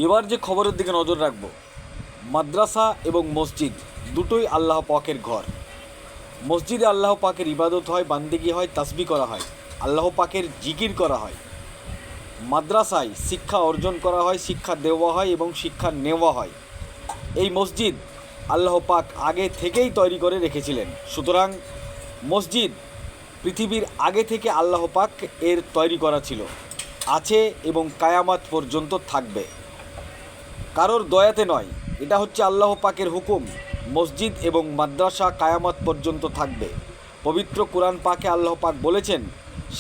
এবার যে খবরের দিকে নজর রাখব, মাদ্রাসা এবং মসজিদ দুটোই আল্লাহ পাকের ঘর। মসজিদে আল্লাহ পাকের ইবাদত হয়, বান্দিগি হয়, তাসবি করা হয়, আল্লাহ পাকের জিকির করা হয়। মাদ্রাসায় শিক্ষা অর্জন করা হয়, শিক্ষা দেওয়া হয় এবং শিক্ষা নেওয়া হয়। এই মসজিদ আল্লাহ পাক আগে থেকেই তৈরি করে রেখেছিলেন। সুতরাং মসজিদ পৃথিবীর আগে থেকে আল্লাহ পাক এর তৈরি করা ছিল, আছে এবং কায়ামাত পর্যন্ত থাকবে। কারোর দয়াতে নয়, এটা হচ্ছে আল্লাহ পাকের হুকুম। মসজিদ এবং মাদ্রাসা কায়ামত পর্যন্ত থাকবে। পবিত্র কোরআন পাকে আল্লাহ পাক বলেছেন,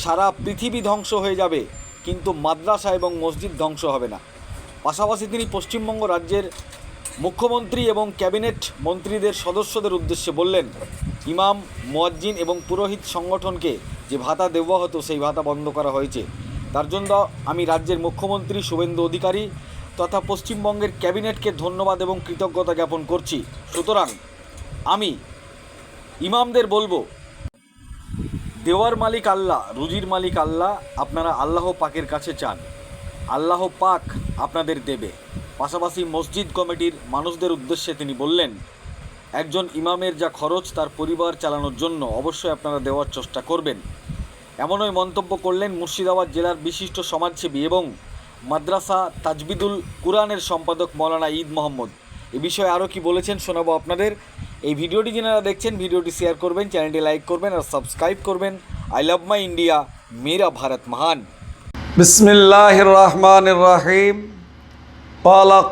সারা পৃথিবী ধ্বংস হয়ে যাবে কিন্তু মাদ্রাসা এবং মসজিদ ধ্বংস হবে না। পাশাপাশি তিনি পশ্চিমবঙ্গ রাজ্যের মুখ্যমন্ত্রী এবং ক্যাবিনেট মন্ত্রীদের সদস্যদের উদ্দেশ্যে বললেন, ইমাম, মুয়াজ্জিন এবং পুরোহিত সংগঠনকে যে ভাতা দেওয়া হতো সেই ভাতা বন্ধ করা হয়েছে। তার জন্য আমি রাজ্যের মুখ্যমন্ত্রী শুভেন্দু অধিকারী তথা পশ্চিমবঙ্গের ক্যাবিনেটকে ধন্যবাদ এবং কৃতজ্ঞতা জ্ঞাপন করছি। সুতরাং আমি ইমামদের বলবো, দেওয়ার মালিক আল্লাহ, রুজির মালিক আল্লাহ, আপনারা আল্লাহ পাকের কাছে চান, আল্লাহ পাক আপনাদের দেবে। পাশাপাশি মসজিদ কমিটির মানুষদের উদ্দেশ্যে তিনি বললেন, একজন ইমামের যা খরচ তার পরিবার চালানোর জন্য অবশ্যই আপনারা দেওয়ার চেষ্টা করবেন। এমনই মন্তব্য করলেন মুর্শিদাবাদ জেলার বিশিষ্ট সমাজসেবী এবং মাদ্রাসা তাজবিদুল কুরআনের সম্পাদক মৌলানা ঈদ মোহাম্মদ। এ বিষয়ে আরও কি বলেছেন শোনাবো আপনাদের। এই ভিডিওটি যারা দেখছেন ভিডিওটি শেয়ার করবেন, চ্যানেলটি লাইক করবেন আর সাবস্ক্রাইব করবেন। আই লাভ মাই ইন্ডিয়া, মেরা ভারত মহান। বিসমিল্লাহির রহমানির রহিম।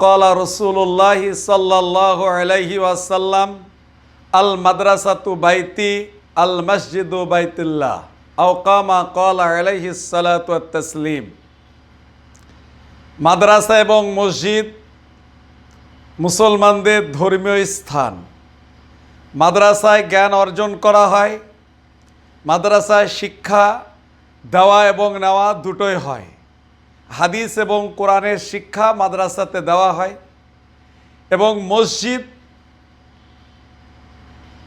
ক্বালা রাসূলুল্লাহি সাল্লাল্লাহু আলাইহি ওয়াসাল্লাম, আল মাদ্রাসাতু বাইতি, আল মসজিদু বাইতুল্লাহ, আও কামা ক্বালা আলাইহিস সালাতু ওয়াত তাসলিম। মাদ্রাসা এবং মসজিদ মুসলমানদের ধর্মীয় স্থান। মাদ্রাসায় জ্ঞান অর্জন করা হয়, মাদ্রাসায় শিক্ষা দেওয়া এবং নেওয়া দুটোই হয়। হাদিস এবং কোরআনের শিক্ষা মাদ্রাসাতে দেওয়া হয় এবং মসজিদ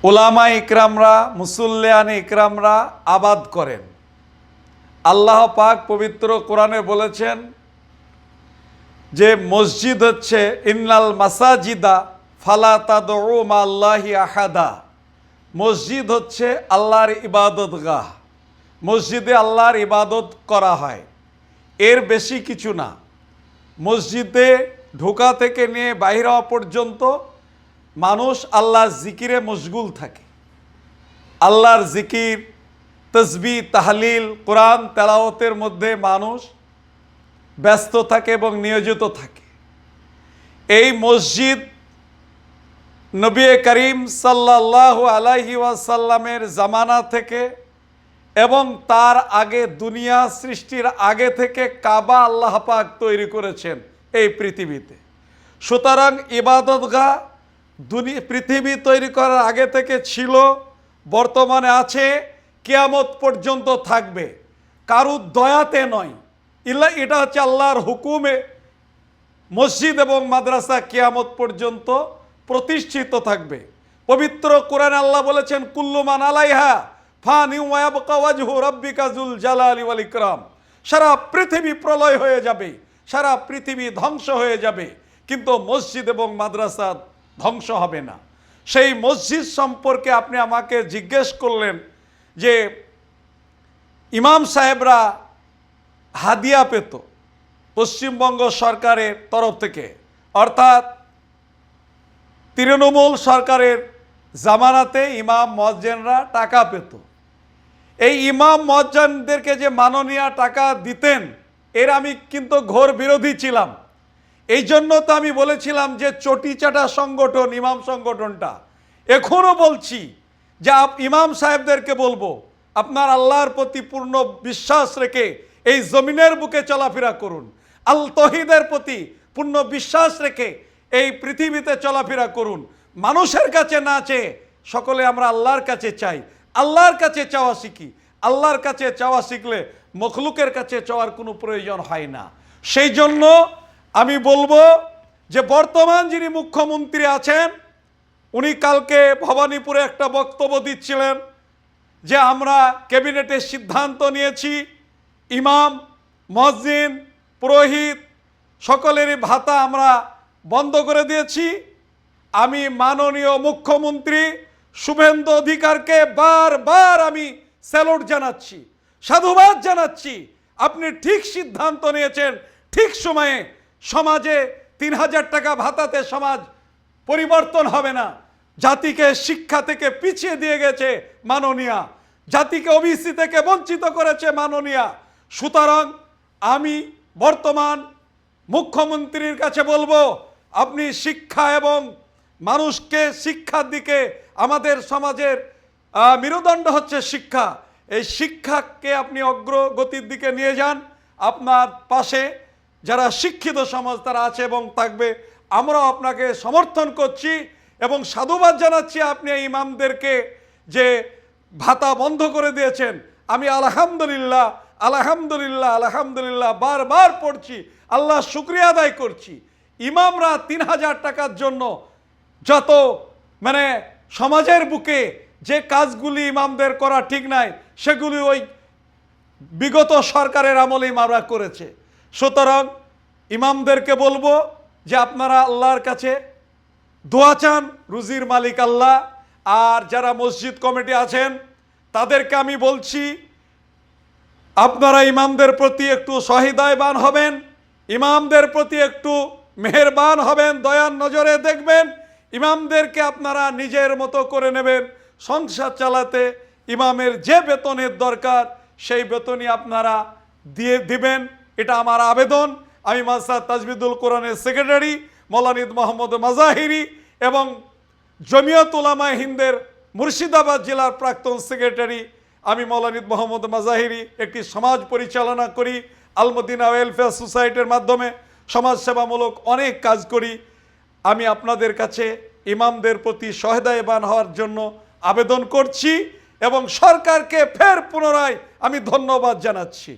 উলামা ইকরামরা, মুসল্লিয়ান ইকরামরা আবাদ করেন। আল্লাহ পাক পবিত্র কোরআনে বলেছেন যে মসজিদ হচ্ছে ইন্নাল মাসাজিদা ফালা তাদউ মাআল্লাহি আহাদা। মসজিদ হচ্ছে আল্লাহর ইবাদতগাহ, মসজিদে আল্লাহর ইবাদত করা হয়, এর বেশি কিছু না। মসজিদে ঢোকা থেকে নিয়ে বাইরে হওয়া পর্যন্ত মানুষ আল্লাহর জিকিরে মশগুল থাকে। আল্লাহর জিকির, তসবিহ, তাহলিল, কোরআন তেলাওয়াতের মধ্যে মানুষ ব্যস্ত থাকে এবং নিয়োজিত থাকে। এই মসজিদ নবী করিম সাল্লাল্লাহু আলাইহি ওয়াসাল্লামের জামানা থেকে এবং তার আগে দুনিয়া সৃষ্টির আগে থেকে কাবা আল্লাহ পাক তৈরি করেছেন এই পৃথিবীতে। সুতরাং ইবাদতগাহ পৃথিবী তৈরি করার আগে থেকে ছিল, বর্তমানে আছে, কিয়ামত পর্যন্ত থাকবে। কারুর দয়াতে নয়, এটা হচ্ছে আল্লাহর হুকুমে মসজিদ এবং মাদ্রাসা কিয়ামত পর্যন্ত প্রতিষ্ঠিত থাকবে। পবিত্র কোরআনে আল্লাহ বলেছেন, কুল্লু মান আলাইহা ফানি ওয়া ইয়াবকা ওয়াজহু রাব্বিকা যুল জালালি ওয়াল ইকরাম। সারা পৃথিবী প্রলয় হয়ে যাবে, সারা পৃথিবী ধ্বংস হয়ে যাবে, কিন্তু মসজিদ এবং মাদ্রাসা ধ্বংস হবে না। সেই মসজিদ সম্পর্কে আপনি আমাকে জিজ্ঞেস করলেন যে ইমাম সাহেবরা হাদিয়া পেত পশ্চিমবঙ্গ সরকারের তরফ থেকে, অর্থাৎ তৃণমূল সরকারের জামানাতে ইমাম মুয়াজ্জিনরা টাকা পেত। এই ইমাম মুয়াজ্জিনদেরকে যে মাননীয় টাকা দিতেন, এর আমি কিন্তু ঘোর বিরোধী ছিলাম। এই জন্য তো আমি বলেছিলাম যে চটিচাটা সংগঠন ইমাম সংগঠনটা। এখনও বলছি যে ইমাম সাহেবদেরকে বলবো, আপনার আল্লাহর প্রতি পূর্ণ বিশ্বাস রেখে এই জমিনের বুকে চলাফেরা করুন। আল তৌহিদের প্রতি পূর্ণ বিশ্বাস রেখে এই পৃথিবীতে চলাফেরা করুন। মানুষের কাছে না চেয়ে সকলে আমরা আল্লাহর কাছে চাই, আল্লাহর কাছে চাওয়া শিখি। আল্লাহর কাছে চাওয়া শিখলে মখলুকের কাছে চাওয়ার কোনো প্রয়োজন হয় না। সেই জন্য আমি বলবো যে বর্তমান যিনি মুখ্যমন্ত্রী আছেন, উনি কালকে ভবানীপুরে একটা বক্তব্য দিচ্ছিলেন যে আমরা ক্যাবিনেটের সিদ্ধান্ত নিয়েছি ইমাম, মুয়াজ্জিন, পুরোহিত সকলেরই ভাতা আমরা বন্ধ করে দিয়েছি। আমি মাননীয় মুখ্যমন্ত্রী শুভেন্দু অধিকারকে বারবার আমি স্যালুট জানাচ্ছি, সাধুবাদ জানাচ্ছি। আপনি ঠিক সিদ্ধান্ত নিয়েছেন, ঠিক সময়ে। সমাজে 3000 টাকা ভাতাতে সমাজ পরিবর্তন হবে না। জাতিকে শিক্ষা থেকে পিছিয়ে দিয়ে গেছে মাননীয়া, জাতিকে ওবিসি থেকে বঞ্চিত করেছে মাননীয়া। সুতরাং আমি বর্তমান মুখ্যমন্ত্রীর কাছে বলবো, আপনি শিক্ষা এবং মানুষকে শিক্ষার দিকে, আমাদের সমাজের মেরুদণ্ড হচ্ছে শিক্ষা, এই শিক্ষাকে আপনি অগ্রগতির দিকে নিয়ে যান। আপনার পাশে যারা শিক্ষিত সমাজ তারা আছে এবং থাকবে। আমরাও আপনাকে সমর্থন করছি এবং সাধুবাদ জানাচ্ছি আপনি এই ইমামদেরকে যে ভাতা বন্ধ করে দিয়েছেন। আমি আলহামদুলিল্লাহ আলহামদুলিল্লাহ আলহামদুলিল্লাহ বারবার পড়ছি, আল্লাহ শুকরিয়া আদায় করছি। ইমামরা 3000 টাকার জন্য যত সমাজের বুকে যে কাজগুলি ইমামদের করা ঠিক নাই, সেগুলি ওই বিগত সরকারের আমলে ইমামরা করেছে। সুতরাং ইমামদেরকে বলবো যে আপনারা আল্লাহর কাছে দোয়া চান, রুজির মালিক আল্লাহ। আর যারা মসজিদ কমিটি আছেন তাদেরকে আমি বলছি, আপনারা ইমামদের প্রতি একটু সহৃদয়বান হবেন, ইমামদের প্রতি একটু মেহেরবান হবেন, দয়ার নজরে দেখবেন। ইমামদেরকে আপনারা নিজের মতো করে নেবেন। সংসার চালাতে ইমামের যে বেতনের দরকার সেই বেতনই আপনারা দিবেন, এটা আমার আবেদন। আমি মাদ্রাসা তাজবিদুল কোরআনের সেক্রেটারি মৌলানা মোহাম্মদ মাজাহিরি এবং জমিয়ত উলামায়ে হিন্দের মুর্শিদাবাদ জেলার প্রাক্তন সেক্রেটারি আমি মৌলানা মোহাম্মদ মাজাহিরি একটি সমাজ পরিচালনা করি। আল মদিনা ওয়েলফেয়ার সোসাইটির মাধ্যমে সমাজসেবামূলক অনেক কাজ করি। আমি আপনাদের কাছে ইমামদের প্রতি সহৃদয়বান হওয়ার জন্য আবেদন করছি এবং সরকারকে ফের পুনরায় আমি ধন্যবাদ জানাচ্ছি।